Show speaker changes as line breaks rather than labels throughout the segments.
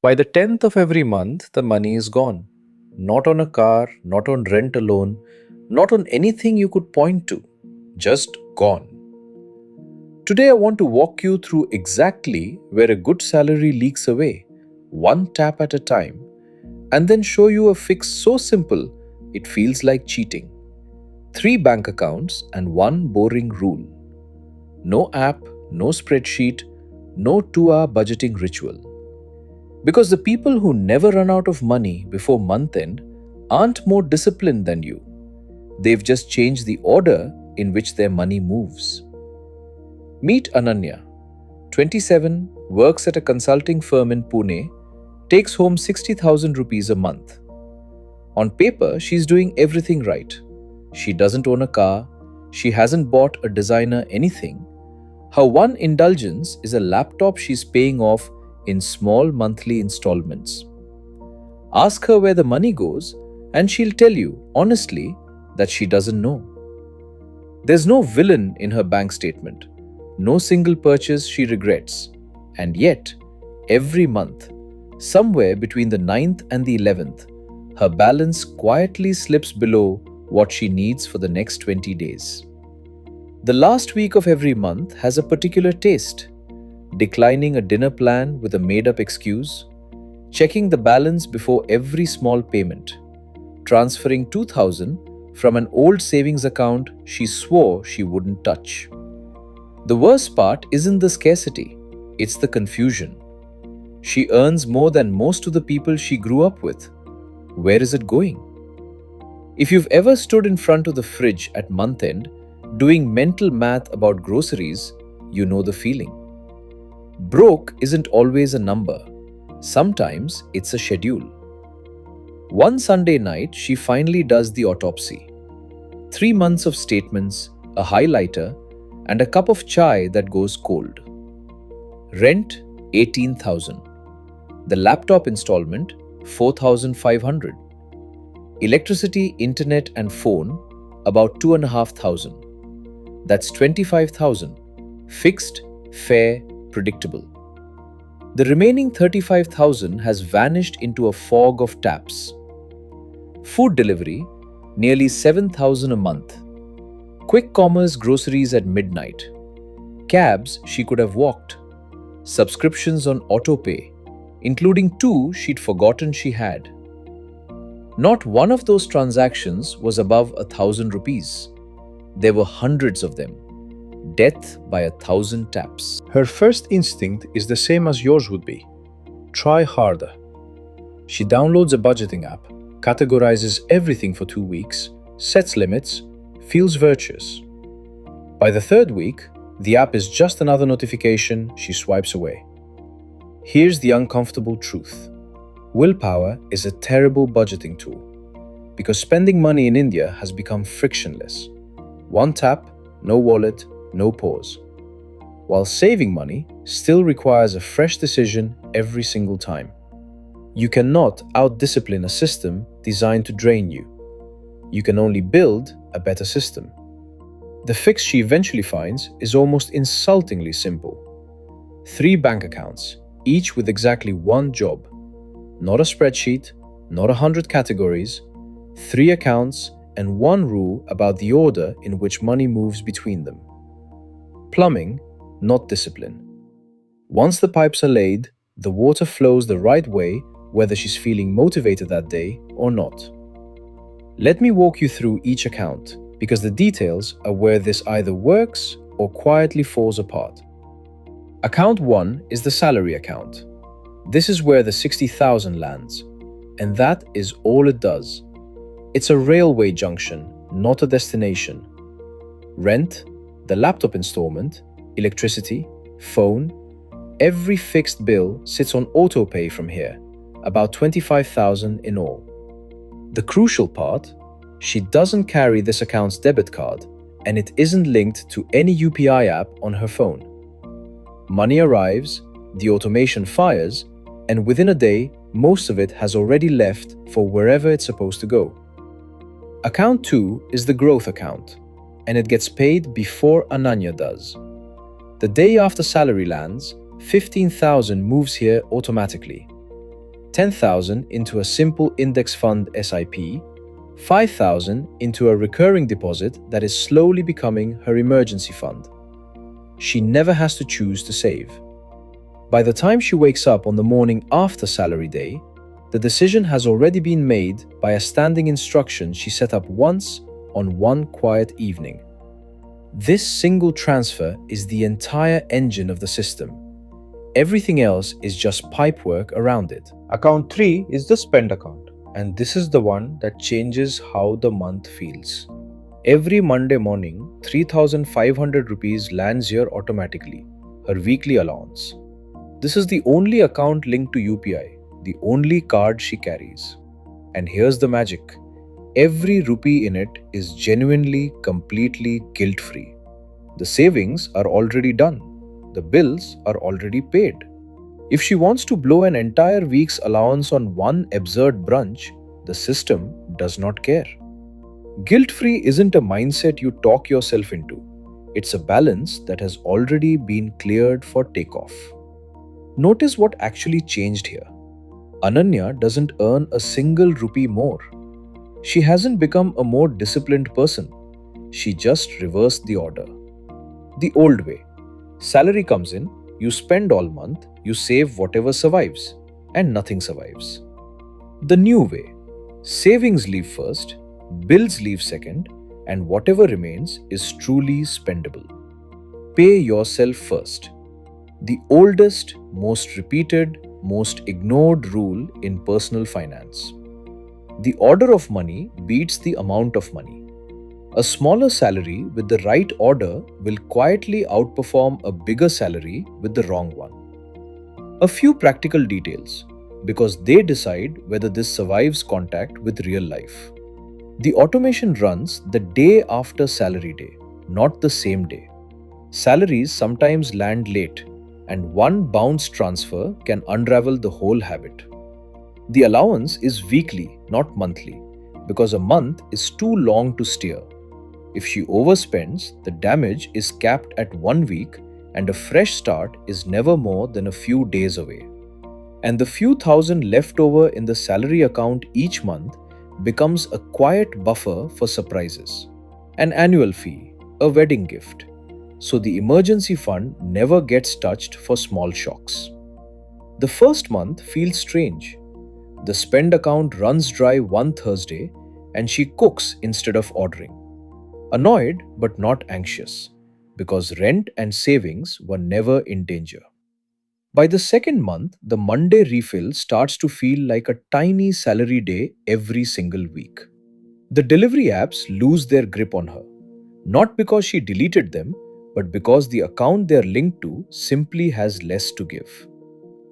By the 10th of every month, the money is gone. Not on a car, not on rent alone, not on anything you could point to. Just gone. Today, I want to walk you through exactly where a good salary leaks away, one tap at a time, and then show you a fix so simple it feels like cheating. Three bank accounts and one boring rule. No app, no spreadsheet, no 2 hour budgeting ritual. Because the people who never run out of money before month end aren't more disciplined than you. They've just changed the order in which their money moves. Meet Ananya, 27, works at a consulting firm in Pune, takes home 60,000 rupees a month. On paper, she's doing everything right. She doesn't own a car, she hasn't bought a designer anything. Her one indulgence is a laptop she's paying off in small monthly installments. Ask her where the money goes, and she'll tell you, honestly, that she doesn't know. There's no villain in her bank statement, no single purchase she regrets. And yet, every month, somewhere between the 9th and the 11th, her balance quietly slips below what she needs for the next 20 days. The last week of every month has a particular taste. Declining a dinner plan with a made up excuse, checking the balance before every small payment, transferring 2000 from an old savings account she swore she wouldn't touch. The worst part isn't the scarcity, it's the confusion. She earns more than most of the people she grew up with. Where is it going? If you've ever stood in front of the fridge at month end doing mental math about groceries, you know the feeling. Broke isn't always a number. Sometimes it's a schedule. One Sunday night, she finally does the autopsy. 3 months of statements, a highlighter, and a cup of chai that goes cold. Rent, 18,000. The laptop installment, 4,500. Electricity, internet, and phone, about 2,500. That's 25,000. Fixed, fair, predictable. The remaining 35,000 has vanished into a fog of taps. Food delivery, nearly 7,000 a month. Quick commerce groceries at midnight. Cabs she could have walked. Subscriptions on autopay, including 2 she'd forgotten she had. Not one of those transactions was above 1,000 rupees. There were hundreds of them. Death by 1,000 taps.
Her first instinct is the same as yours would be. Try harder. She downloads a budgeting app, categorizes everything for 2 weeks, sets limits, feels virtuous. By the third week, the app is just another notification she swipes away. Here's the uncomfortable truth. Willpower is a terrible budgeting tool because spending money in India has become frictionless. One tap, no wallet, no pause. While saving money still requires a fresh decision every single time. You cannot out-discipline a system designed to drain you. You can only build a better system. The fix she eventually finds is almost insultingly simple. 3 bank accounts, each with exactly one job. Not a spreadsheet, not 100 categories, 3 accounts and one rule about the order in which money moves between them. Plumbing, not discipline. Once the pipes are laid, the water flows the right way whether she's feeling motivated that day or not. Let me walk you through each account because the details are where this either works or quietly falls apart. Account 1 is the salary account. This is where the 60,000 lands, and that is all it does. It's a railway junction, not a destination. Rent, the laptop installment, electricity, phone, every fixed bill sits on autopay from here, about 25,000 in all. The crucial part, she doesn't carry this account's debit card, and it isn't linked to any UPI app on her phone. Money arrives, the automation fires, and within a day, most of it has already left for wherever it's supposed to go. Account 2 is the growth account, and it gets paid before Ananya does. The day after salary lands, 15,000 moves here automatically. 10,000 into a simple index fund SIP, 5,000 into a recurring deposit that is slowly becoming her emergency fund. She never has to choose to save. By the time she wakes up on the morning after salary day, the decision has already been made by a standing instruction she set up once on one quiet evening. This single transfer is the entire engine of the system. Everything else is just pipework around it.
Account 3 is the spend account, and this is the one that changes how the month feels. Every Monday morning, 3,500 rupees lands here automatically, her weekly allowance. This is the only account linked to UPI, the only card she carries. And here's the magic. Every rupee in it is genuinely, completely guilt-free. The savings are already done. The bills are already paid. If she wants to blow an entire week's allowance on one absurd brunch, the system does not care. Guilt-free isn't a mindset you talk yourself into. It's a balance that has already been cleared for takeoff. Notice what actually changed here. Ananya doesn't earn a single rupee more. She hasn't become a more disciplined person. She just reversed the order. The old way. Salary comes in, you spend all month, you save whatever survives, and nothing survives. The new way. Savings leave first, bills leave second, and whatever remains is truly spendable. Pay yourself first. The oldest, most repeated, most ignored rule in personal finance. The order of money beats the amount of money. A smaller salary with the right order will quietly outperform a bigger salary with the wrong one. A few practical details, because they decide whether this survives contact with real life. The automation runs the day after salary day, not the same day. Salaries sometimes land late, and one bounce transfer can unravel the whole habit. The allowance is weekly, not monthly, because a month is too long to steer. If she overspends, the damage is capped at 1 week, and a fresh start is never more than a few days away. And the few thousand left over in the salary account each month becomes a quiet buffer for surprises. An annual fee, a wedding gift. So the emergency fund never gets touched for small shocks. The first month feels strange. The spend account runs dry one Thursday and she cooks instead of ordering. Annoyed but not anxious, because rent and savings were never in danger. By the second month, the Monday refill starts to feel like a tiny salary day every single week. The delivery apps lose their grip on her, not because she deleted them, but because the account they're linked to simply has less to give.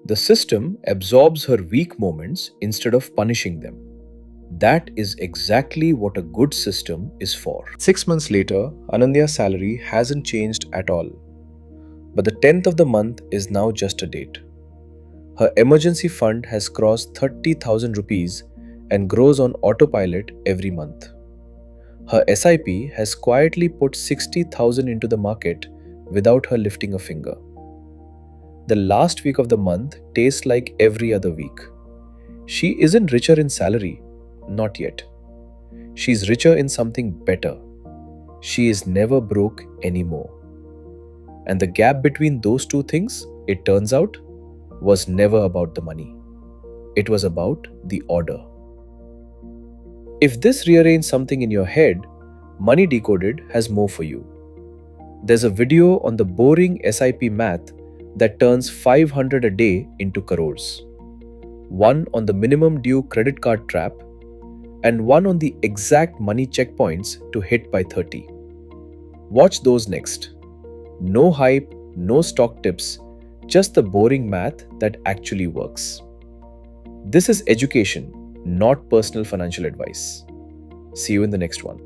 The system absorbs her weak moments instead of punishing them. That is exactly what a good system is for. 6 months later, Ananya's salary hasn't changed at all. But the 10th of the month is now just a date. Her emergency fund has crossed 30,000 rupees and grows on autopilot every month. Her SIP has quietly put 60,000 into the market without her lifting a finger. The last week of the month tastes like every other week. She isn't richer in salary, not yet. She's richer in something better. She is never broke anymore. And the gap between those two things, it turns out, was never about the money. It was about the order. If this rearranges something in your head, Money Decoded has more for you. There's a video on the boring SIP math that turns 500 a day into crores. One on the minimum due credit card trap, and one on the exact money checkpoints to hit by 30. Watch those next. No hype, no stock tips, just the boring math that actually works. This is education, not personal financial advice. See you in the next one.